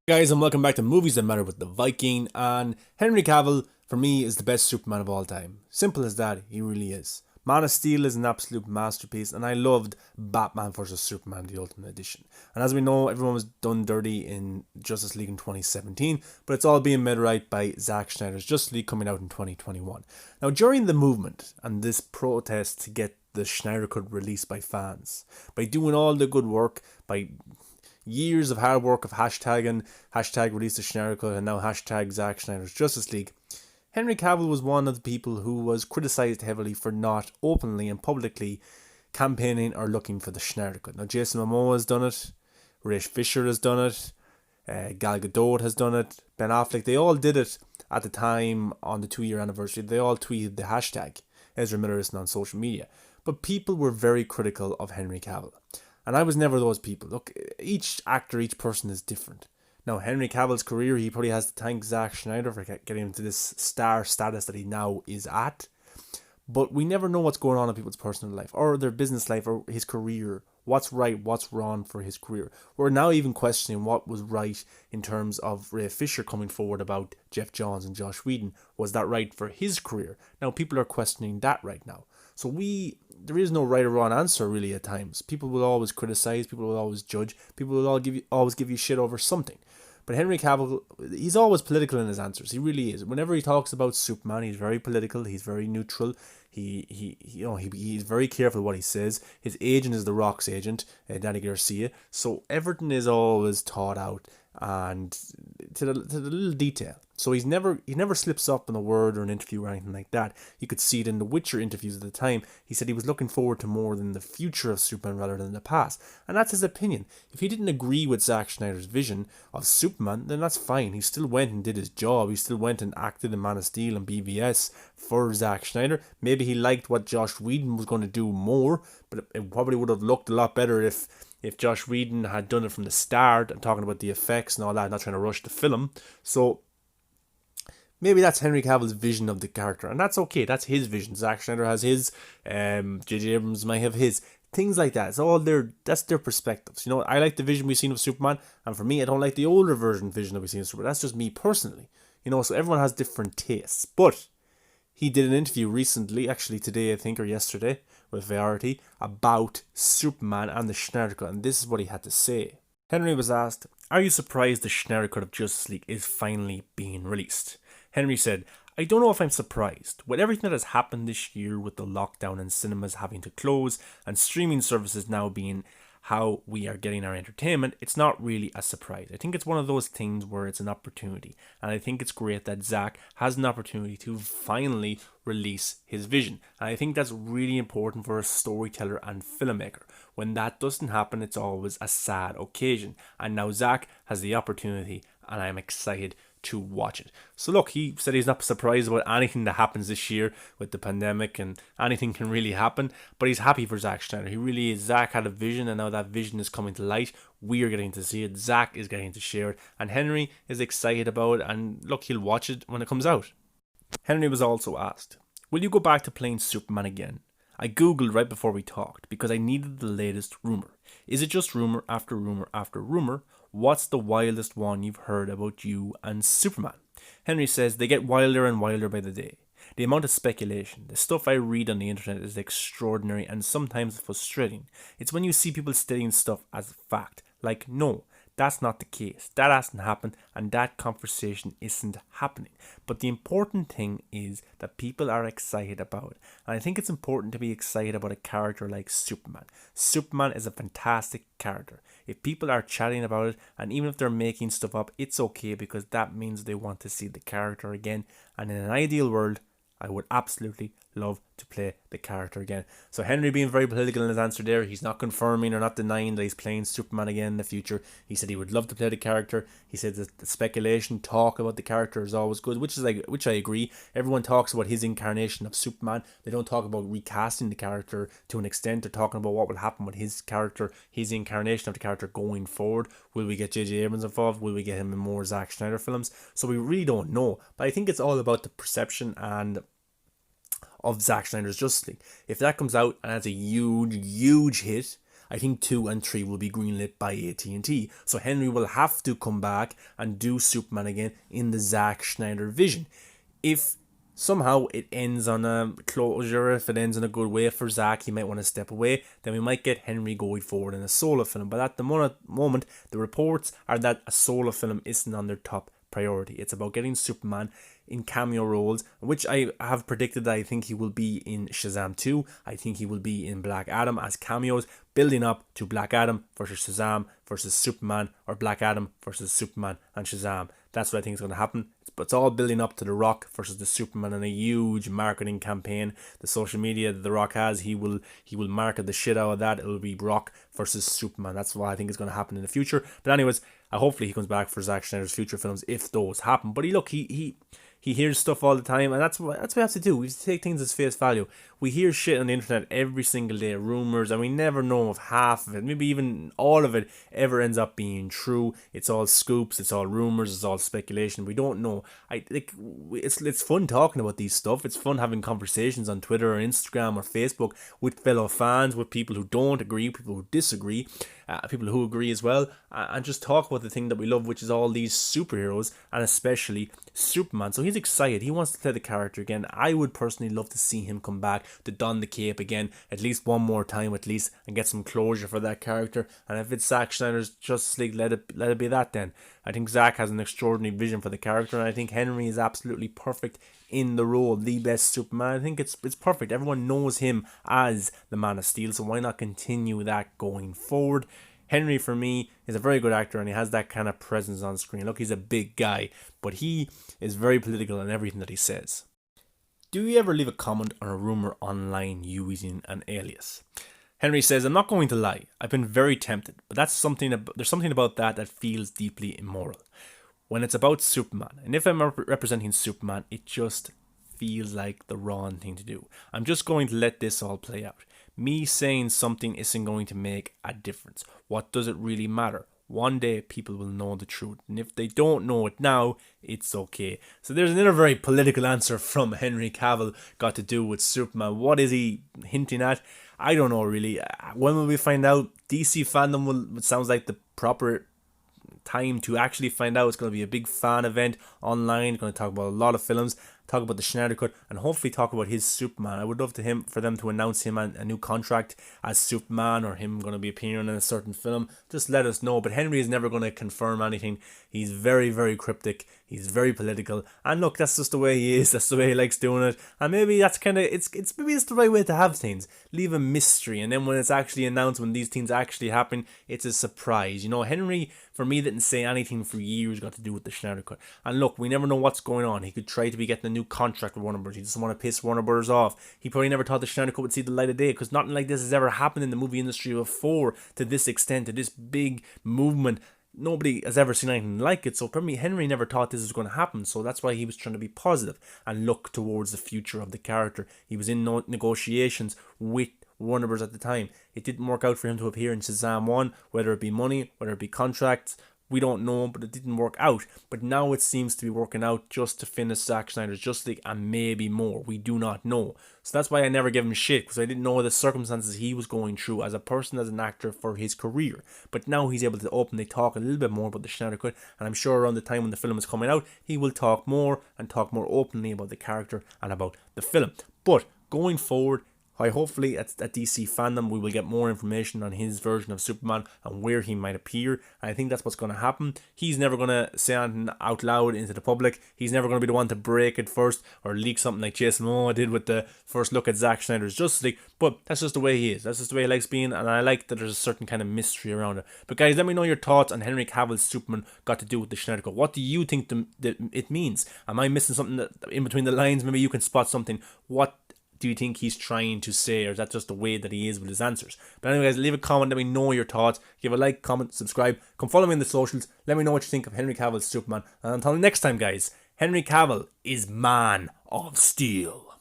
Guys, and welcome back to Movies That Matter with the Viking. And Henry Cavill, for me, is the best Superman of all time. Simple as that, he really is. Man of Steel is an absolute masterpiece, and I loved Batman vs Superman: The Ultimate Edition. And as we know, everyone was done dirty in Justice League in 2017, but it's all being made right by Zack Snyder's Justice League coming out in 2021. Now, during the movement and this protest to get the Snyder Cut released by fans, by doing all the good work, by years of hard work of hashtagging, hashtag release the Snyder Cut, and now hashtag Zack Snyder's Justice League, Henry Cavill was one of the people who was criticised heavily for not openly and publicly campaigning or looking for the Snyder Cut. Now, Jason Momoa has done it, Ray Fisher has done it, Gal Gadot has done it, Ben Affleck, they all did it at the time on the 2-year anniversary. They all tweeted the hashtag Ezra Millerison on social media. But people were very critical of Henry Cavill. And I was never those people. Look, each actor, each person is different. Now, Henry Cavill's career, he probably has to thank Zack Snyder for getting him to this star status that he now is at. But we never know what's going on in people's personal life, or their business life, or his career. What's right, what's wrong for his career. We're now even questioning what was right in terms of Ray Fisher coming forward about Jeff Johns and Josh Whedon. Was that right for his career? Now, people are questioning that right now. So there is no right or wrong answer really at times. People will always criticize, people will always judge, people will always give you shit over something. But Henry Cavill, he's always political in his answers. He really is. Whenever he talks about Superman, he's very political. He's very neutral. He's very careful what he says. His agent is The Rock's agent, Danny Garcia. So everything is always thought out and to the little detail. So he never slips up in a word or an interview or anything like that. You could see it in the Witcher interviews at the time. He said he was looking forward to more than the future of Superman rather than the past. And that's his opinion. If he didn't agree with Zack Snyder's vision of Superman, then that's fine. He still went and did his job. He still went and acted in Man of Steel and BVS for Zack Snyder. Maybe he liked what Josh Whedon was going to do more, but it probably would have looked a lot better if Josh Whedon had done it from the start and talking about the effects and all that, not trying to rush the film. So maybe that's Henry Cavill's vision of the character, and that's okay. That's his vision. Zack Snyder has his. J.J. Abrams might have his. Things like that. It's all that's their perspectives. You know, I like the vision we've seen of Superman, and for me, I don't like the older vision that we've seen of Superman. That's just me personally. You know, so everyone has different tastes. But he did an interview recently, actually today, I think, or yesterday, with Variety, about Superman and the Snyder Cut, and this is what he had to say. Henry was asked, "Are you surprised the Snyder Cut of Justice League is finally being released?" Henry said, "I don't know if I'm surprised. With everything that has happened this year with the lockdown and cinemas having to close and streaming services now being how we are getting our entertainment, it's not really a surprise. I think it's one of those things where it's an opportunity. And I think it's great that Zack has an opportunity to finally release his vision. And I think that's really important for a storyteller and filmmaker. When that doesn't happen, it's always a sad occasion. And now Zack has the opportunity, and I'm excited to watch it." So look, he said he's not surprised about anything that happens this year with the pandemic, and anything can really happen, but he's happy for Zack Snyder. He really is. Zack had a vision, and now that vision is coming to light. We are getting to see it. Zack is getting to share it, and Henry is excited about it, and look, he'll watch it when it comes out. Henry was also asked, "Will you go back to playing Superman again? I googled right before we talked because I needed the latest rumour. Is it just rumour after rumour after rumour? What's the wildest one you've heard about you and Superman?" Henry says, "They get wilder and wilder by the day. The amount of speculation, the stuff I read on the internet is extraordinary and sometimes frustrating. It's when you see people stating stuff as fact, like, no, that's not the case, that hasn't happened, and that conversation isn't happening. But the important thing is that people are excited about it. And I think it's important to be excited about a character like Superman. Superman is a fantastic character. If people are chatting about it, and even if they're making stuff up, it's okay because that means they want to see the character again. And in an ideal world, I would absolutely love to play the character again." So Henry being very political in his answer there. He's not confirming or not denying that he's playing Superman again in the future. He said he would love to play the character. He said that the speculation talk about the character is always good, which I agree. Everyone talks about his incarnation of Superman. They don't talk about recasting the character to an extent. They're talking about what will happen with his character, his incarnation of the character going forward. Will we get J.J. Abrams involved? Will we get him in more Zack Snyder films? So we really don't know. But I think it's all about the perception and of Zack Snyder's Justice League. If that comes out and has a huge hit, I think 2 and 3 will be greenlit by AT&T. So Henry will have to come back and do Superman again in the Zack Snyder vision. If somehow it ends on a closure, if it ends in a good way for Zack, he might want to step away, then we might get Henry going forward in a solo film. But at the moment, the reports are that a solo film isn't on their top priority. It's about getting Superman in cameo roles, which I have predicted that I think he will be in Shazam 2. I think he will be in Black Adam as cameos, building up to Black Adam versus Shazam versus Superman, or Black Adam versus Superman and Shazam. That's what I think is going to happen. It's all building up to The Rock versus the Superman in a huge marketing campaign. The social media that The Rock has, he will market the shit out of that. It will be Rock versus Superman. That's what I think is going to happen in the future. But anyways, hopefully he comes back for Zack Snyder's future films if those happen. But he hears stuff all the time, and that's what we have to do. We have to take things as face value. We hear shit on the internet every single day, rumors, and we never know if half of it, maybe even all of it, ever ends up being true. It's all scoops, it's all rumors, it's all speculation. We don't know. It's fun talking about these stuff. It's fun having conversations on Twitter or Instagram or Facebook with fellow fans, with people who don't agree, people who disagree, people who agree as well, and just talk about the thing that we love, which is all these superheroes, and especially Superman. So he's excited. He wants to play the character again. I would personally love to see him come back to don the cape again, at least one more time at least, and get some closure for that character. And if it's Zack Snyder's Justice League, let it be that then. I think Zack has an extraordinary vision for the character, and I think Henry is absolutely perfect in the role, the best Superman. I think it's perfect. Everyone knows him as the Man of Steel, so why not continue that going forward? Henry, for me, is a very good actor, and he has that kind of presence on screen. Look, he's a big guy, but he is very political in everything that he says. Do you ever leave a comment on a rumour online using an alias? Henry says, I'm not going to lie, I've been very tempted, but there's something about that feels deeply immoral. When it's about Superman, and if I'm representing Superman, it just feels like the wrong thing to do. I'm just going to let this all play out. Me saying something isn't going to make a difference. What does it really matter? One day people will know the truth, and if they don't know it now, it's okay. So there's another very political answer from Henry Cavill, got to do with Superman. What is he hinting at? I don't know really. When will we find out? DC fandom it sounds like the proper time to actually find out. It's going to be a big fan event online. Going to talk about a lot of films, talk about the Snyder Cut, and hopefully talk about his Superman. I would love for them to announce him a new contract as Superman, or him going to be appearing in a certain film. Just let us know. But Henry is never going to confirm anything. He's very, very cryptic. He's very political. And look, that's just the way he is. That's the way he likes doing it. And maybe that's kind of, maybe it's the right way to have things. Leave a mystery. And then when it's actually announced, when these things actually happen, it's a surprise. You know, Henry, for me, didn't say anything for years got to do with the Snyder Cut. And look, we never know what's going on. He could try to be getting a new contract with Warner Bros. He doesn't want to piss Warner Bros. Off. He probably never thought the Snyder Cut would see the light of day, because nothing like this has ever happened in the movie industry before to this extent, to this big movement. Nobody has ever seen anything like it. So for me, Henry never thought this was going to happen. So that's why he was trying to be positive and look towards the future of the character. He was in negotiations with Warner Bros. At the time. It didn't work out for him to appear in Shazam 1, whether it be money, whether it be contracts. We don't know, but it didn't work out. But now it seems to be working out just to finish Zack Snyder's Justice League, and maybe more. We do not know. So that's why I never gave him shit, because I didn't know the circumstances he was going through as a person, as an actor for his career. But now he's able to openly talk a little bit more about the Snyder Cut, and I'm sure around the time when the film is coming out, he will talk more and talk more openly about the character and about the film. But going forward, hopefully at DC fandom we will get more information on his version of Superman and where he might appear. And I think that's what's going to happen. He's never going to say anything out loud into the public. He's never going to be the one to break it first or leak something like Jason Momoa did with the first look at Zack Snyder's Justice League. But that's just the way he is. That's just the way he likes being, and I like that there's a certain kind of mystery around it. But guys, let me know your thoughts on Henry Cavill's Superman got to do with the Snyder Cut. What do you think it means? Am I missing something that in between the lines? Maybe you can spot something. What do you think he's trying to say, or is that just the way that he is with his answers? But anyway, guys, leave a comment, let me know your thoughts. Give a like, comment, subscribe, come follow me in the socials, let me know what you think of Henry Cavill's Superman, and until next time guys, Henry Cavill is Man of Steel.